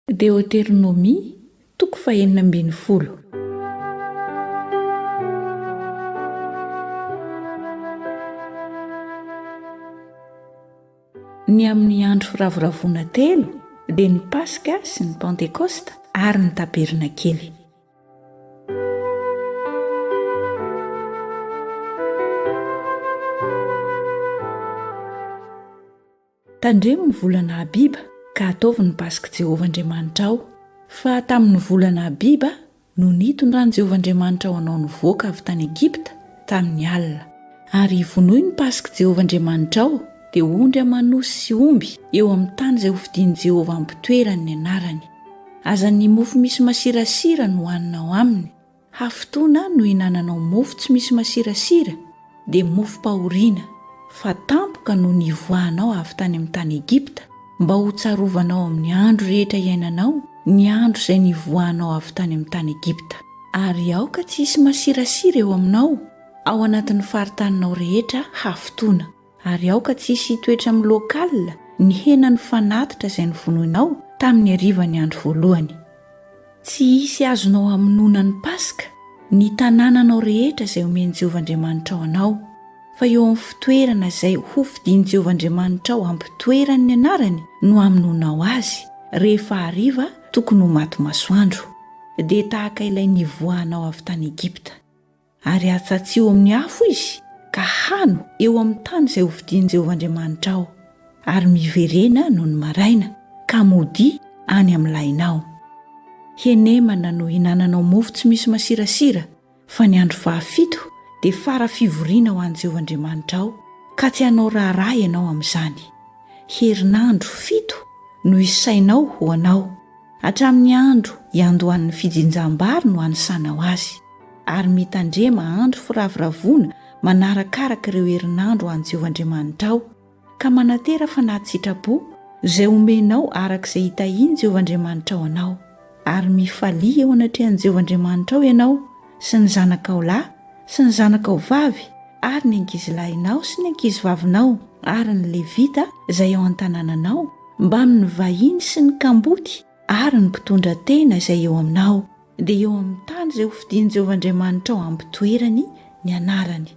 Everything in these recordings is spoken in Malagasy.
Deoteronomia toko 40. Ny amin'ny andro firavoravoana telo dia ny Paska sy ny Pentekosta ary ny Tabernakely. Tandremo ny volana Abiba ka ataovy ny Paskan'i Jehovah Andriamanitrao, fa tamin'ny volana Abiba no nitondran'i Jehovah Andriamanitrao anao nivoaka avy tany Egypta tamin'ny alina. Ary vonoy ny Paskan'i Jehovah Andriamanitrao dia ondry, aman'osy sy omby eo amin'ny tany izay hofidin'i Jehovah ampitoerany ny anarany. Aza ny mofo misy masirasira no hohaninao aminy. Hafitoana no hinananao mofo tsy misy masirasira dia mofom-pahoriana, fa tampoka no nivoahanao avy tany amin'ny tany Egypta mba ho tsarovanao amin'ny andro rehetra iainanao, ny andro izay nivoahanao avy tany amin'ny tany Egypta. Ary aoka tsy hisy masirasira eo aminao ao anatin'ny fari-taninao rehetra hafitoana. Ary aoka tsy hisy toetra amin'ny lokalina ny henan'ny fanatitra izay nivonoinao tamin'ny harivan'ny andro voalohany. Tsy hisy azonao hamonoana ny Paska ny tanànanao rehetra izay omen'i Jehovah Andriamanitrao anao, fa eo amin'ny fitoerana izay hofidin'i Jehovah Andriamanitrao ampitoerany ny anarany no hamonoanao azy. Rehefa hariva tokony ho maty masoandro, dia tahaka ilay nivoahanao avy tany Egypta. Ary atsatsio amin'ny afo izy ka hano eo amin'ny tany izay hofidin'i Jehovah Andriamanitrao, ary miverena noho ny maraina ka mody any amin'ny lahinao. Henemana no hinananao mofo tsy misy masirasira, fa ny andro 17 dia fara-fivoriana ho an'i Jehovah Andriamanitrao, ka tsy hanao raharaha ianao amin'izany. Herinandro 7 no isainao ho anao, hatramin'ny andro iandohan'ny fijinjam-bary no hanisanao azy, ary mitandrema andro firavoravoana manarakaraka ireo herinandro ho an'i Jehovah Andriamanitrao, ka manatera fanahy-tsitrapo izay omenao arak'izay hitahiny Jehovah Andriamanitrao anao. Ary mifalia eo anatrehan'i Jehovah Andriamanitrao ianao sy ny zanakao lahy sy ny zanakao vavy, ary ny ankizilahinao sy ny ankizivavinao, ary ny levita izay ao an-tanànanao, mba amin'ny vahiny sy ny kamboty, ary ny mpitondra tena izay eo aminao, dia eo amin'ny tany izay hofidin'i Jehovah Andriamanitrao ampitoerany ny anarany.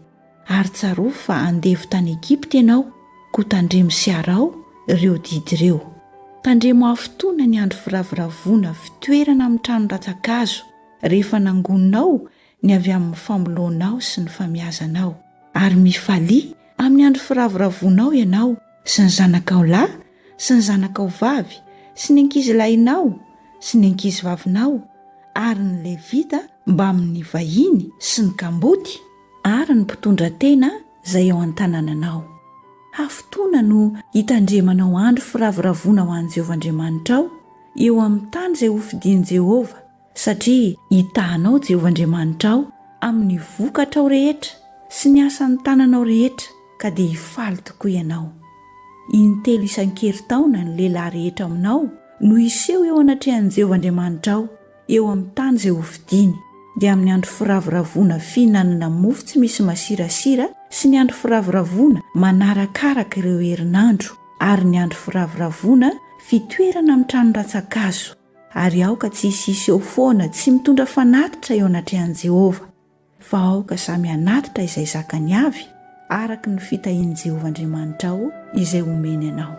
Ary tsarovy fa andevy tany Egypta ianao, ko Tandremo sy arao ireo didy ireo. Tandremo hafitoana ny andro firavoravoana fitoerana amin'ny trano ratsakazo, rehefa nangoninao ny avy amin'ny famolonao sy ny famiazanao. Ary mifalia amin'ny andro firavoravoanao ianao sy ny zanakao lahy sy ny zanakao vavy sy ny ankizilahinao sy ny ankizivavinao, ary ny levita mba amin'ny vahiny sy ny kamboty, ary ny mpitondra tena izay ao an-tanànanao. Hafitoana no hitandremanao andro firavoravoana ho an'i Jehovah Andriamanitrao eo amin'ny tany izay hofidin'i Jehovah, satria hitahanao Jehovah Andriamanitrao amin'ny vokatrao rehetra sy ny asan'ny tananao rehetra, ka dia hifaly tokoa ianao. Intelo isan-keritaona ny lehilahy rehetra aminao no hiseho eo anatrehan'i Jehovah Andriamanitrao eo amin'ny tany izay hofidiny, dia amin'ny andro firavoravoana fihinanana mofo tsy misy masirasira sy ny andro firavoravoana manarakaraka ireo herinandro, ary ny andro firavoravoana fitoerana amin'ny trano ratsakazo. Ary aoka tsy hisy eo foana tsy mitondra fanatitra eo anatrehan'i Jehovah, fa aoka samy anatitra izay zakany avy araka ny fitahian'i Jehovah Andriamanitrao izay omeny anao.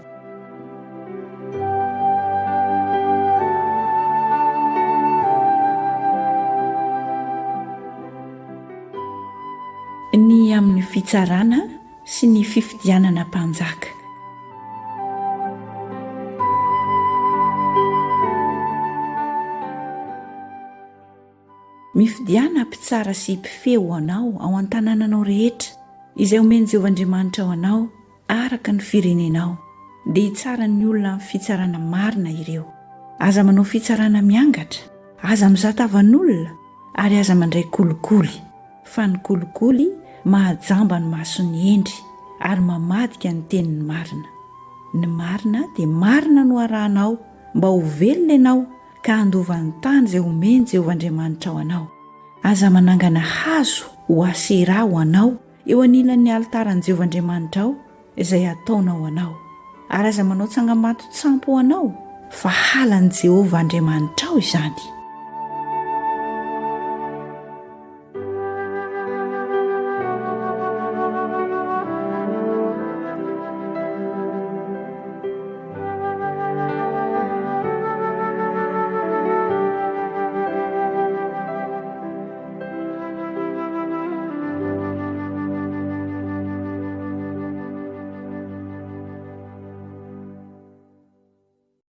Ny amin'ny fitsarana sy ny fifidianana mpanjaka. Mifidiana mpitsara sy mpifeo anao ao an-tanànanao rehetra izay omen'i Jehovah Andriamanitrao anao araka ny firenenao, dia hitsara ny olona amin'ny fitsarana marina ireo. Aza manao fitsarana miangatra, aza mizatavan'olona, ary aza mandray kolikoly, fa ny kolikoly mahajamba ny mason'ny endry ary mamadika ny tenin'ny marina. Ny marina dia marina no arahanao mba ho velona ianao ka handovan'ny tany izay omen'i Jehovah Andriamanitrao anao. Aza manangana hazo ho asera ho anao eo anilan'ny alitaran'i Jehovah Andriamanitrao izay ataonao anao. Ary aza manao tsangamato tsampo ho anao fa halan'i Jehovah Andriamanitrao izany.